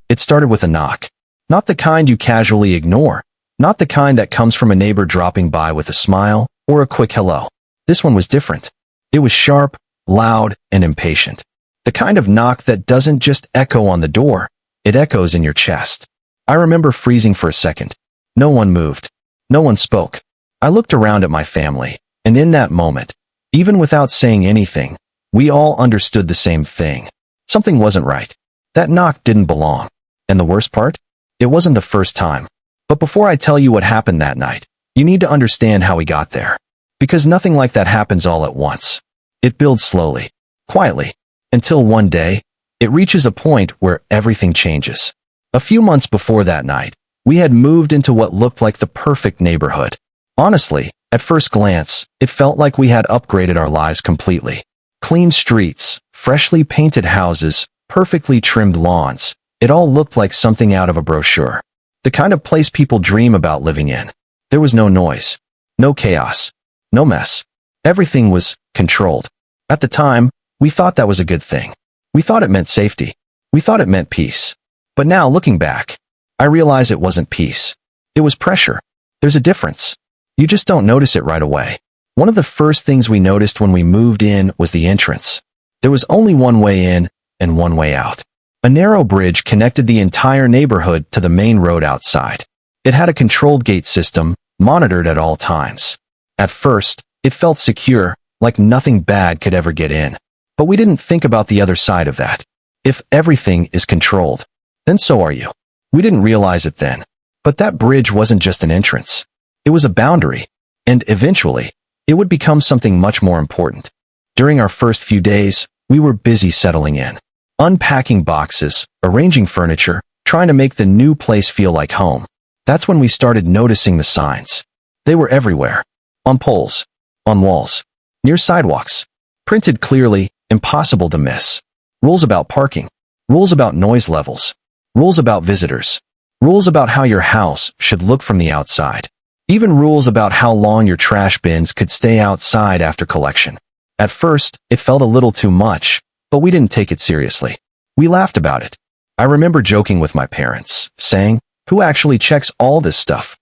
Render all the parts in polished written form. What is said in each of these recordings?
It started with a knock. Not the kind you casually ignore. Not the kind that comes from a neighbor dropping by with a smile or a quick hello. This one was different. It was sharp, loud, and impatient. The kind of knock that doesn't just echo on the door, it echoes in your chest. I remember freezing for a second. No one moved. No one spoke. I looked around at my family, and in that moment, even without saying anything, we all understood the same thing. Something wasn't right. That knock didn't belong. And the worst part? It wasn't the first time. But before I tell you what happened that night, you need to understand how we got there. Because nothing like that happens all at once. It builds slowly, quietly, until one day, it reaches a point where everything changes. A few months before that night, we had moved into what looked like the perfect neighborhood. Honestly, at first glance, it felt like we had upgraded our lives completely. Clean streets, freshly painted houses, perfectly trimmed lawns. It all looked like something out of a brochure. The kind of place people dream about living in. There was no noise, no chaos, no mess. Everything was controlled. At the time, we thought that was a good thing. We thought it meant safety. We thought it meant peace. But now, looking back, I realize it wasn't peace. It was pressure. There's a difference. You just don't notice it right away. One of the first things we noticed when we moved in was the entrance. There was only one way in and one way out. A narrow bridge connected the entire neighborhood to the main road outside. It had a controlled gate system, monitored at all times. At first, it felt secure, like nothing bad could ever get in. But we didn't think about the other side of that. If everything is controlled, then so are you. We didn't realize it then. But that bridge wasn't just an entrance. It was a boundary. And eventually, it would become something much more important. During our first few days, we were busy settling in. Unpacking boxes, arranging furniture, trying to make the new place feel like home. That's when we started noticing the signs. They were everywhere. On poles, on walls, near sidewalks. Printed clearly, impossible to miss. Rules about parking. Rules about noise levels. Rules about visitors. Rules about how your house should look from the outside. Even rules about how long your trash bins could stay outside after collection. At first, it felt a little too much, but we didn't take it seriously. We laughed about it. I remember joking with my parents, saying, "Who actually checks all this stuff?"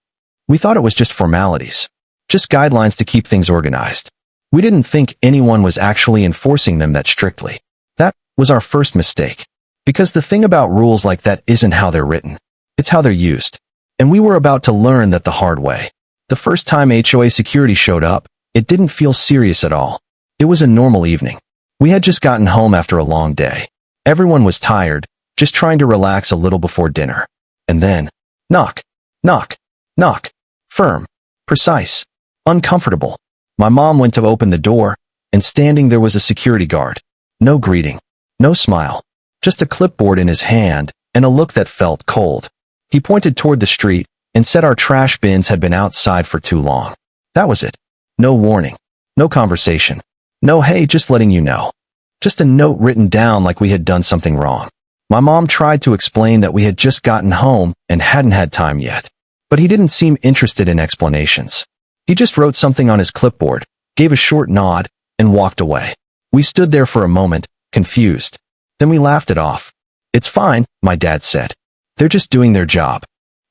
We thought it was just formalities. Just guidelines to keep things organized. We didn't think anyone was actually enforcing them that strictly. That was our first mistake. Because the thing about rules like that isn't how they're written. It's how they're used. And we were about to learn that the hard way. The first time HOA security showed up, it didn't feel serious at all. It was a normal evening. We had just gotten home after a long day. Everyone was tired, just trying to relax a little before dinner. And then, knock, knock, knock. Firm, precise, uncomfortable. My mom went to open the door, and standing there was a security guard. No greeting, no smile, just a clipboard in his hand and a look that felt cold. He pointed toward the street and said our trash bins had been outside for too long. That was it. No warning, no conversation. No, hey, just letting you know. Just a note written down like we had done something wrong. My mom tried to explain that we had just gotten home and hadn't had time yet. But he didn't seem interested in explanations. He just wrote something on his clipboard, gave a short nod, and walked away. We stood there for a moment, confused. Then we laughed it off. "It's fine," my dad said. "They're just doing their job."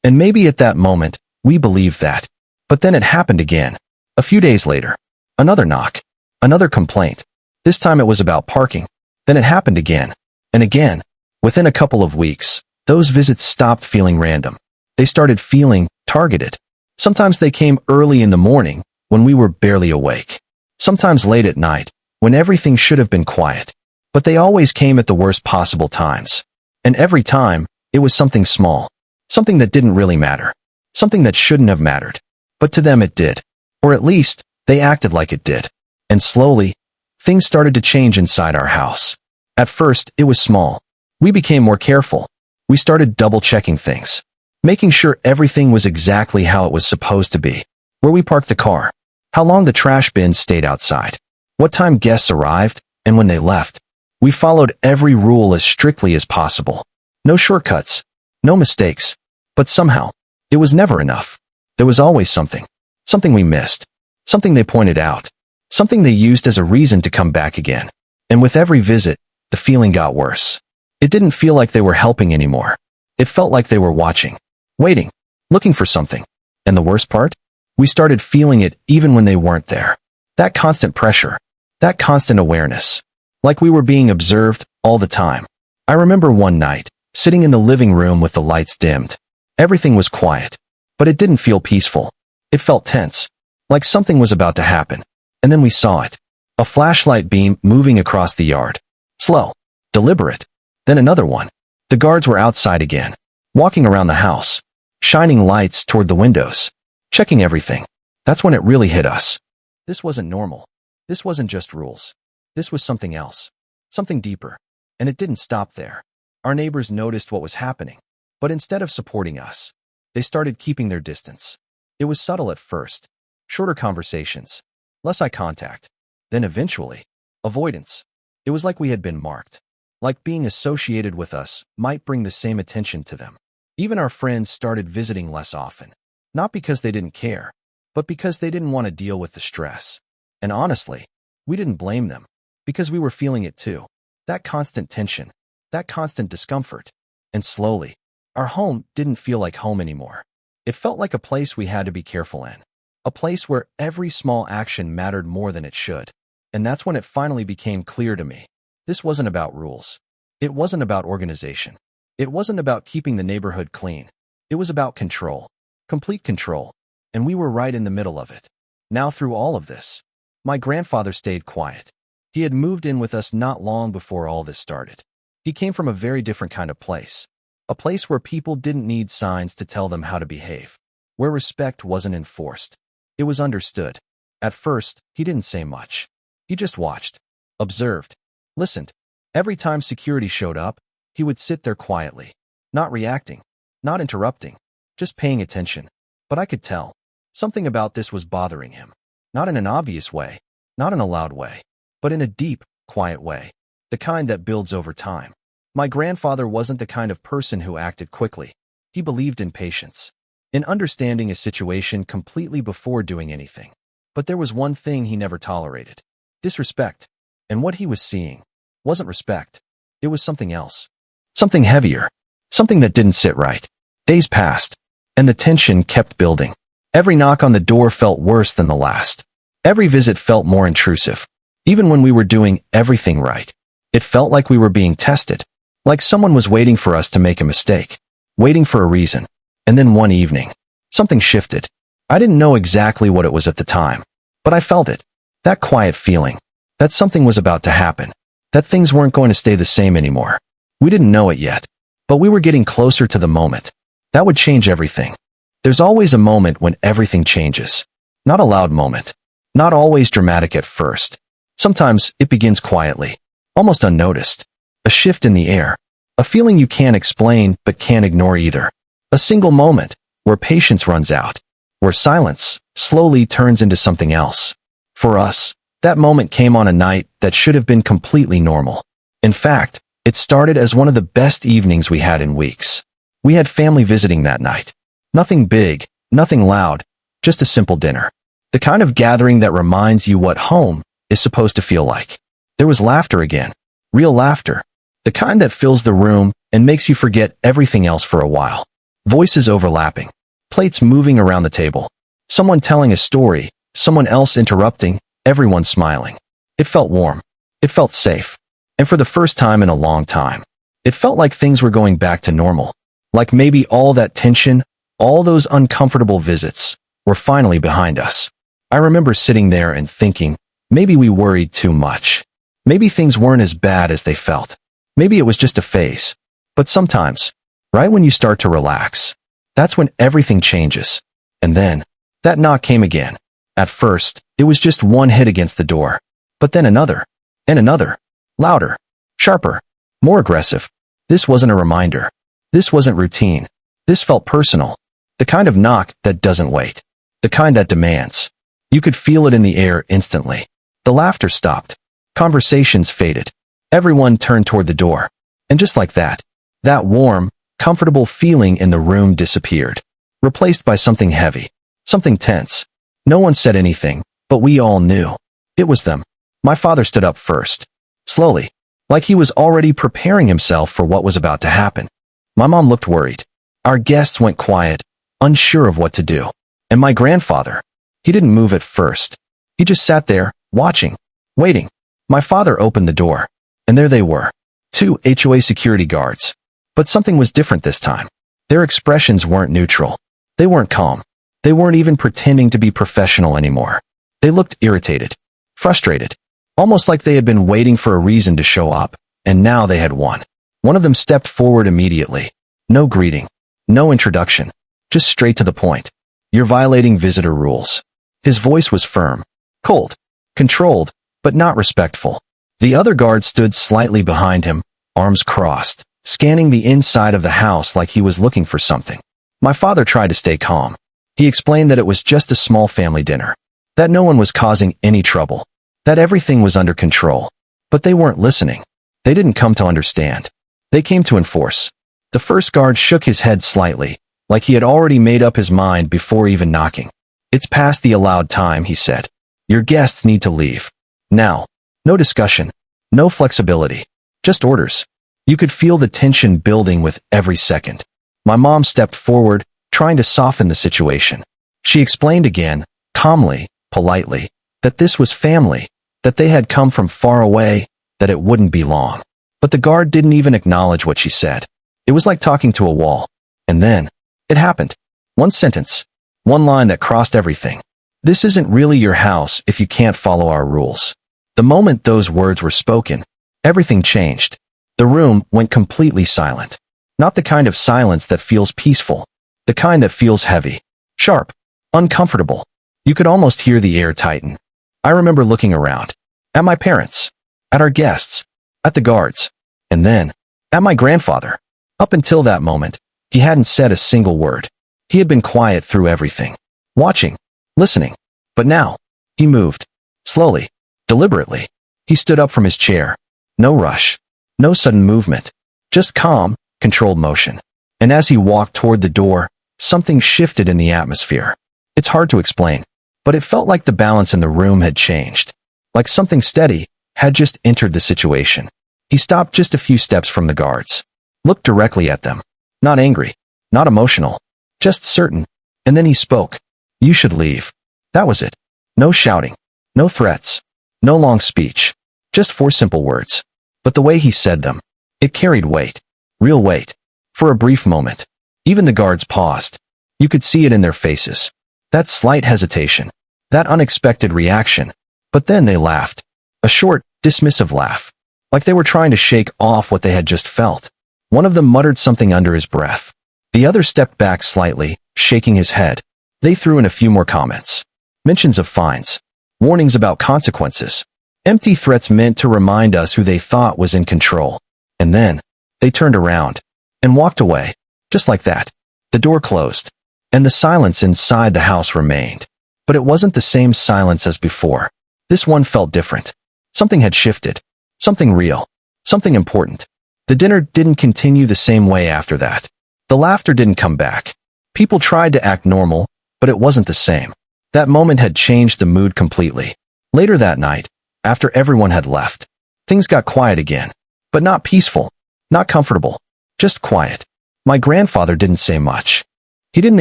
And maybe at that moment, we believed that. But then it happened again. A few days later. Another knock. Another complaint. This time it was about parking. Then it happened again. And again. Within a couple of weeks, those visits stopped feeling random. They started feeling targeted. Sometimes they came early in the morning, when we were barely awake. Sometimes late at night, when everything should have been quiet. But they always came at the worst possible times. And every time, it was something small. Something that didn't really matter. Something that shouldn't have mattered. But to them it did. Or at least, they acted like it did. And slowly, things started to change inside our house. At first, it was small. We became more careful. We started double-checking things. Making sure everything was exactly how it was supposed to be. Where we parked the car. How long the trash bins stayed outside. What time guests arrived, and when they left. We followed every rule as strictly as possible. No shortcuts. No mistakes. But somehow, it was never enough. There was always something. Something we missed. Something they pointed out. Something they used as a reason to come back again. And with every visit, the feeling got worse. It didn't feel like they were helping anymore. It felt like they were watching, waiting, looking for something. And the worst part? We started feeling it even when they weren't there. That constant pressure, that constant awareness, like we were being observed all the time. I remember one night, sitting in the living room with the lights dimmed. Everything was quiet, but it didn't feel peaceful. It felt tense, like something was about to happen. And then we saw it. A flashlight beam moving across the yard. Slow, deliberate. Then another one. The guards were outside again, walking around the house, shining lights toward the windows, checking everything. That's when it really hit us. This wasn't normal. This wasn't just rules. This was something else, something deeper. And it didn't stop there. Our neighbors noticed what was happening, but instead of supporting us, they started keeping their distance. It was subtle at first, shorter conversations, less eye contact, then eventually, avoidance. It was like we had been marked, like being associated with us might bring the same attention to them. Even our friends started visiting less often, not because they didn't care, but because they didn't want to deal with the stress. And honestly, we didn't blame them, because we were feeling it too. That constant tension, that constant discomfort. And slowly, our home didn't feel like home anymore. It felt like a place we had to be careful in, a place where every small action mattered more than it should. And that's when it finally became clear to me. This wasn't about rules. It wasn't about organization. It wasn't about keeping the neighborhood clean. It was about control, complete control. And we were right in the middle of it. Now through all of this, my grandfather stayed quiet. He had moved in with us not long before all this started. He came from a very different kind of place. A place where people didn't need signs to tell them how to behave. Where respect wasn't enforced. It was understood. At first, he didn't say much. He just watched, observed, listened. Every time security showed up, he would sit there quietly, not reacting, not interrupting, just paying attention. But I could tell, something about this was bothering him. Not in an obvious way, not in a loud way, but in a deep, quiet way. The kind that builds over time. My grandfather wasn't the kind of person who acted quickly. He believed in patience, in understanding a situation completely before doing anything. But there was one thing he never tolerated. Disrespect. And what he was seeing wasn't respect. It was something else. Something heavier. Something that didn't sit right. Days passed, and the tension kept building. Every knock on the door felt worse than the last. Every visit felt more intrusive. Even when we were doing everything right, it felt like we were being tested. Like someone was waiting for us to make a mistake. Waiting for a reason. And then one evening, something shifted. I didn't know exactly what it was at the time, but I felt it. That quiet feeling. That something was about to happen. That things weren't going to stay the same anymore. We didn't know it yet, but we were getting closer to the moment. That would change everything. There's always a moment when everything changes. Not a loud moment. Not always dramatic at first. Sometimes it begins quietly, almost unnoticed. A shift in the air. A feeling you can't explain but can't ignore either. A single moment where patience runs out. Where silence slowly turns into something else. For us, that moment came on a night that should have been completely normal. In fact, it started as one of the best evenings we had in weeks. We had family visiting that night. Nothing big, nothing loud, just a simple dinner. The kind of gathering that reminds you what home is supposed to feel like. There was laughter again. Real laughter. The kind that fills the room and makes you forget everything else for a while. Voices overlapping. Plates moving around the table. Someone telling a story, someone else interrupting, everyone smiling. It felt warm. It felt safe. And for the first time in a long time, it felt like things were going back to normal. Like maybe all that tension, all those uncomfortable visits, were finally behind us. I remember sitting there and thinking, maybe we worried too much. Maybe things weren't as bad as they felt. Maybe it was just a phase. But sometimes, right when you start to relax, that's when everything changes. And then, that knock came again. At first, it was just one hit against the door. But then another. And another. Louder. Sharper. More aggressive. This wasn't a reminder. This wasn't routine. This felt personal. The kind of knock that doesn't wait. The kind that demands. You could feel it in the air instantly. The laughter stopped. Conversations faded. Everyone turned toward the door. And just like that, that warm, comfortable feeling in the room disappeared. Replaced by something heavy. Something tense. No one said anything, but we all knew. It was them. My father stood up first. Slowly. Like he was already preparing himself for what was about to happen. My mom looked worried. Our guests went quiet, unsure of what to do. And my grandfather, he didn't move at first. He just sat there, watching, waiting. My father opened the door, and there they were, 2 HOA security guards. But something was different this time. Their expressions weren't neutral. They weren't calm. They weren't even pretending to be professional anymore. They looked irritated, frustrated, almost like they had been waiting for a reason to show up, and now they had won. One of them stepped forward immediately. No greeting, no introduction, just straight to the point. You're violating visitor rules. His voice was firm, cold, controlled, but not respectful. The other guard stood slightly behind him, arms crossed, scanning the inside of the house like he was looking for something. My father tried to stay calm. He explained that it was just a small family dinner, that no one was causing any trouble, that everything was under control. But they weren't listening. They didn't come to understand. They came to enforce. The first guard shook his head slightly, like he had already made up his mind before even knocking. It's past the allowed time, he said. Your guests need to leave. Now. No discussion. No flexibility. Just orders. You could feel the tension building with every second. My mom stepped forward, trying to soften the situation. She explained again, calmly, politely, that this was family, that they had come from far away, that it wouldn't be long. But the guard didn't even acknowledge what she said. It was like talking to a wall. And then, it happened. One sentence. One line that crossed everything. This isn't really your house if you can't follow our rules. The moment those words were spoken, everything changed. The room went completely silent. Not the kind of silence that feels peaceful. The kind that feels heavy, sharp, uncomfortable. You could almost hear the air tighten. I remember looking around. At my parents. At our guests. At the guards. And then, at my grandfather. Up until that moment, he hadn't said a single word. He had been quiet through everything. Watching. Listening. But now, he moved. Slowly. Deliberately. He stood up from his chair. No rush. No sudden movement. Just calm, controlled motion. And as he walked toward the door, something shifted in the atmosphere. It's hard to explain, but it felt like the balance in the room had changed. Like something steady had just entered the situation. He stopped just a few steps from the guards. Looked directly at them. Not angry. Not emotional. Just certain. And then he spoke. You should leave. That was it. No shouting. No threats. No long speech. Just 4 simple words. But the way he said them, it carried weight. Real weight. For a brief moment. Even the guards paused. You could see it in their faces. That slight hesitation. That unexpected reaction. But then they laughed. A short, dismissive laugh. Like they were trying to shake off what they had just felt. One of them muttered something under his breath. The other stepped back slightly, shaking his head. They threw in a few more comments. Mentions of fines. Warnings about consequences. Empty threats meant to remind us who they thought was in control. And then, they turned around. And walked away. Just like that. The door closed. And the silence inside the house remained. But it wasn't the same silence as before. This one felt different. Something had shifted. Something real. Something important. The dinner didn't continue the same way after that. The laughter didn't come back. People tried to act normal, but it wasn't the same. That moment had changed the mood completely. Later that night, after everyone had left, things got quiet again. But not peaceful. Not comfortable. Just quiet. My grandfather didn't say much. He didn't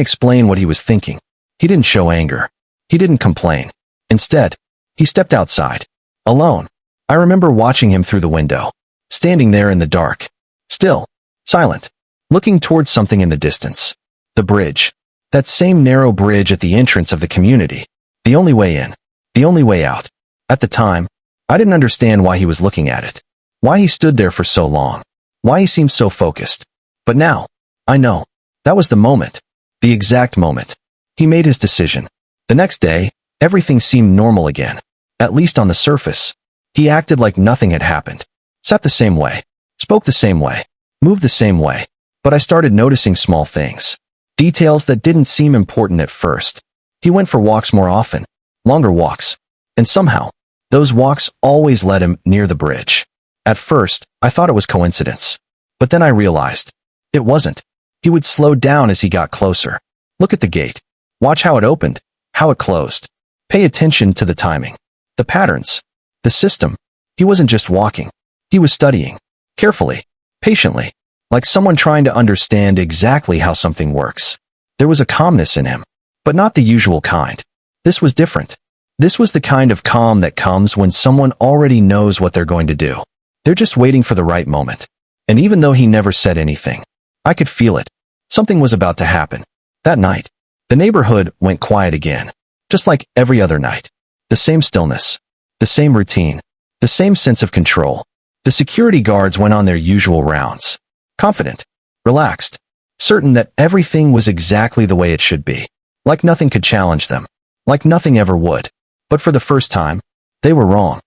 explain what he was thinking. He didn't show anger. He didn't complain. Instead, he stepped outside. Alone. I remember watching him through the window. Standing there in the dark. Still. Silent. Looking towards something in the distance. The bridge. That same narrow bridge at the entrance of the community. The only way in. The only way out. At the time, I didn't understand why he was looking at it. Why he stood there for so long. Why he seemed so focused. But now, I know. That was the moment. The exact moment. He made his decision. The next day, everything seemed normal again. At least on the surface. He acted like nothing had happened. Sat the same way. Spoke the same way. Moved the same way. But I started noticing small things. Details that didn't seem important at first. He went for walks more often. Longer walks. And somehow, those walks always led him near the bridge. At first, I thought it was coincidence. But then I realized. It wasn't. He would slow down as he got closer. Look at the gate. Watch how it opened. How it closed. Pay attention to the timing. The patterns. The system. He wasn't just walking. He was studying. Carefully. Patiently. like someone trying to understand exactly how something works. There was a calmness in him, but not the usual kind. This was different. This was the kind of calm that comes when someone already knows what they're going to do. They're just waiting for the right moment. And even though he never said anything, I could feel it. Something was about to happen. That night, the neighborhood went quiet again, just like every other night. The same stillness, the same routine, the same sense of control. The security guards went on their usual rounds, confident, relaxed, certain that everything was exactly the way it should be, like nothing could challenge them, like nothing ever would. But for the first time, they were wrong.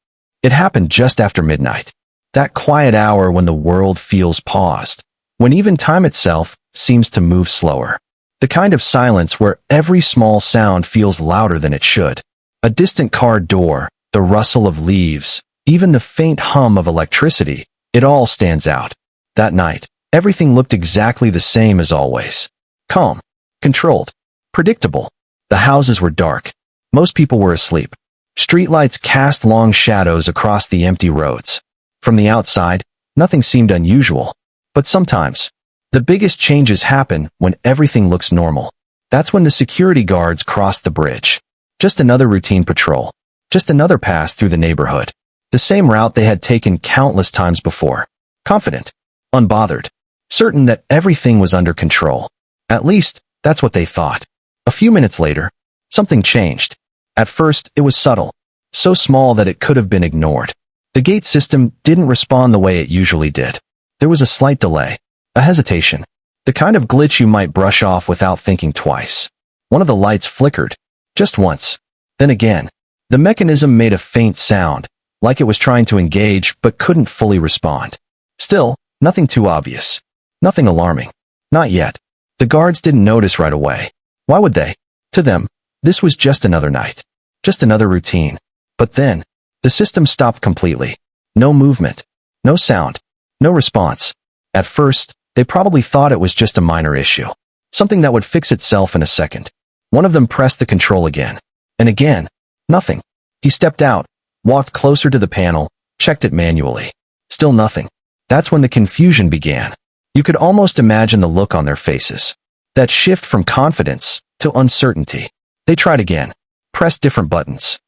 It happened just after midnight, that quiet hour when the world feels paused, when even time itself seems to move slower. The kind of silence where every small sound feels louder than it should. A distant car door, the rustle of leaves, even the faint hum of electricity, it all stands out. That night, everything looked exactly the same as always. Calm, controlled, predictable. The houses were dark. Most people were asleep. Streetlights cast long shadows across the empty roads. From the outside, nothing seemed unusual. But sometimes, the biggest changes happen when everything looks normal. That's when the security guards crossed the bridge. Just another routine patrol. Just another pass through the neighborhood. The same route they had taken countless times before. Confident, unbothered, certain that everything was under control. At least, that's what they thought. A few minutes later, something changed. At first, it was subtle, so small that it could have been ignored. The gate system didn't respond the way it usually did. There was a slight delay, a hesitation, the kind of glitch you might brush off without thinking twice. One of the lights flickered, just once. Then again, the mechanism made a faint sound, like it was trying to engage but couldn't fully respond. Still, nothing too obvious. Nothing alarming. Not yet. The guards didn't notice right away. Why would they? To them, this was just another night. Just another routine. But then, the system stopped completely. No movement. No sound. No response. At first, they probably thought it was just a minor issue. Something that would fix itself in a second. One of them pressed the control again. And again. Nothing. He stepped out, walked closer to the panel, checked it manually. Still nothing. That's when the confusion began. You could almost imagine the look on their faces. That shift from confidence to uncertainty. They tried again. Pressed different buttons.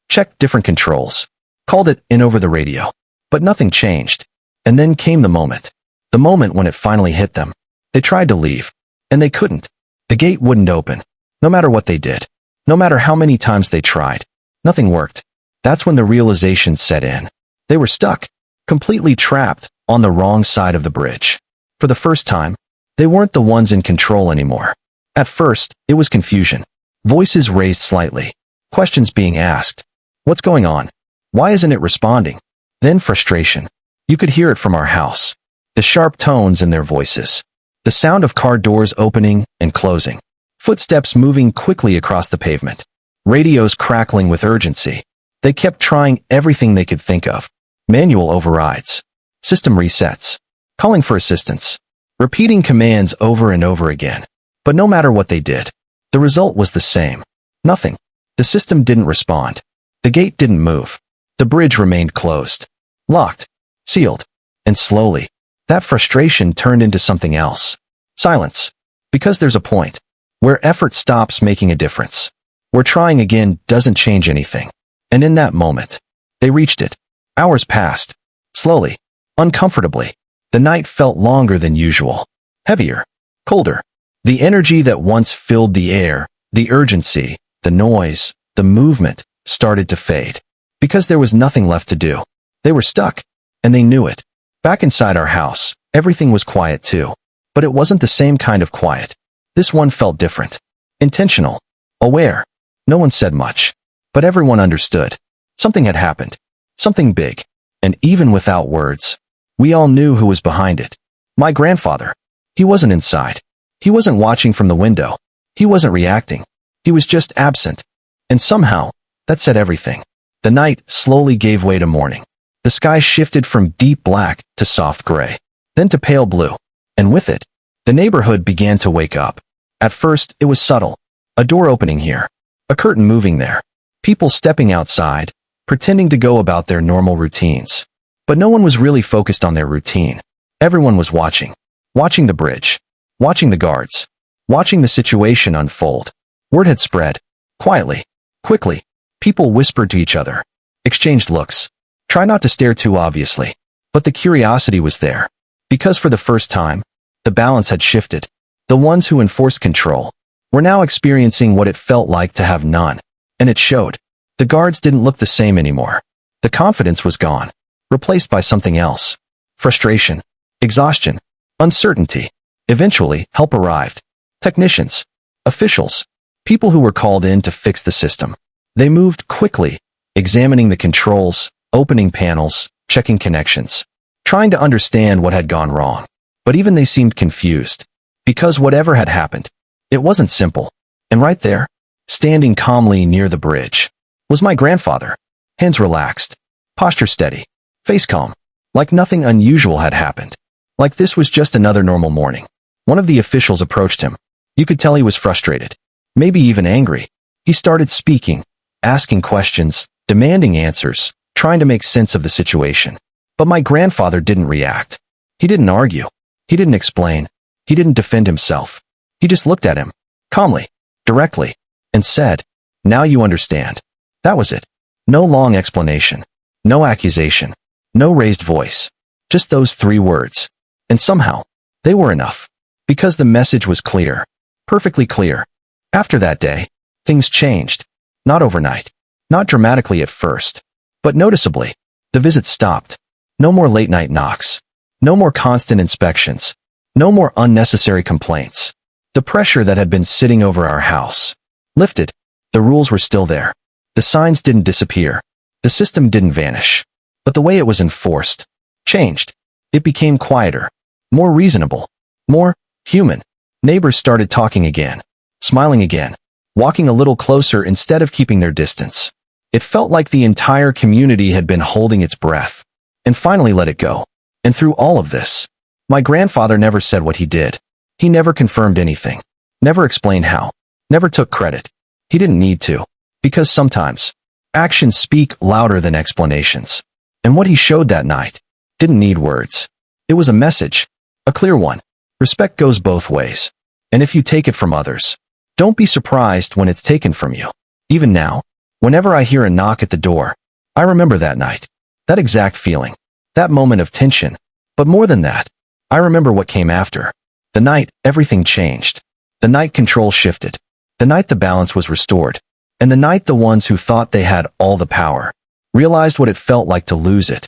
Checked different controls. Called it in over the radio. But nothing changed. And then came the moment. The moment when it finally hit them. They tried to leave. And they couldn't. The gate wouldn't open. No matter what they did. No matter how many times they tried. Nothing worked. That's when the realization set in. They were stuck. Completely trapped on the wrong side of the bridge. For the first time, they weren't the ones in control anymore. At first, it was confusion. Voices raised slightly. Questions being asked. What's going on? Why isn't it responding? Then frustration. You could hear it from our house. The sharp tones in their voices. The sound of car doors opening and closing. Footsteps moving quickly across the pavement. Radios crackling with urgency. They kept trying everything they could think of. Manual overrides. System resets. Calling for assistance. Repeating commands over and over again. But no matter what they did, the result was the same. Nothing. The system didn't respond. The gate didn't move. The bridge remained closed. Locked. Sealed. And slowly, that frustration turned into something else. Silence. Because there's a point where effort stops making a difference. Where trying again doesn't change anything. And in that moment, they reached it. Hours passed. Slowly. Uncomfortably. The night felt longer than usual. Heavier. Colder. The energy that once filled the air, the urgency, the noise, the movement, started to fade. Because there was nothing left to do. They were stuck. And they knew it. Back inside our house, everything was quiet too. But it wasn't the same kind of quiet. This one felt different. Intentional. Aware. No one said much. But everyone understood. Something had happened. Something big. And even without words, we all knew who was behind it. My grandfather. He wasn't inside. He wasn't watching from the window. He wasn't reacting. He was just absent. And somehow, that said everything. The night slowly gave way to morning. The sky shifted from deep black to soft gray, then to pale blue. And with it, the neighborhood began to wake up. At first, it was subtle. A door opening here. A curtain moving there. People stepping outside, pretending to go about their normal routines. But no one was really focused on their routine. Everyone was watching. watching the bridge, watching the guards, watching the situation unfold. Word had spread. Quietly, quickly, people whispered to each other, exchanged looks. Try not to stare too obviously. But the curiosity was there. Because for the first time, the balance had shifted. The ones who enforced control were now experiencing what it felt like to have none. And it showed. The guards didn't look the same anymore. The confidence was gone, replaced by something else. Frustration, exhaustion, uncertainty. Eventually, help arrived. Technicians, officials, people who were called in to fix the system. They moved quickly, examining the controls, opening panels, checking connections, trying to understand what had gone wrong. But even they seemed confused. Because whatever had happened, it wasn't simple. And right there, standing calmly near the bridge, was my grandfather. Hands relaxed, posture steady, face calm, like nothing unusual had happened. Like this was just another normal morning. One of the officials approached him. You could tell he was frustrated, maybe even angry. He started speaking, asking questions, demanding answers, trying to make sense of the situation. But my grandfather didn't react. He didn't argue. He didn't explain. He didn't defend himself. He just looked at him, calmly, directly, and said, "Now you understand." That was it. No long explanation. No accusation. No raised voice. Just those 3 words. And somehow, they were enough. Because the message was clear. Perfectly clear. After that day, things changed. Not overnight. Not dramatically at first. But noticeably. The visits stopped. No more late-night knocks. No more constant inspections. No more unnecessary complaints. The pressure that had been sitting over our house lifted. The rules were still there. The signs didn't disappear. The system didn't vanish. But the way it was enforced changed. It became quieter, more reasonable, more human. Neighbors started talking again, smiling again, walking a little closer instead of keeping their distance. It felt like the entire community had been holding its breath and finally let it go. And through all of this, my grandfather never said what he did. He never confirmed anything, never explained how, never took credit. He didn't need to, because sometimes actions speak louder than explanations. And what he showed that night didn't need words. It was a message, a clear one. Respect goes both ways. And if you take it from others, don't be surprised when it's taken from you. Even now, whenever I hear a knock at the door, I remember that night, that exact feeling, that moment of tension. But more than that, I remember what came after. The night everything changed. The night control shifted. The night the balance was restored. And the night the ones who thought they had all the power realized what it felt like to lose it.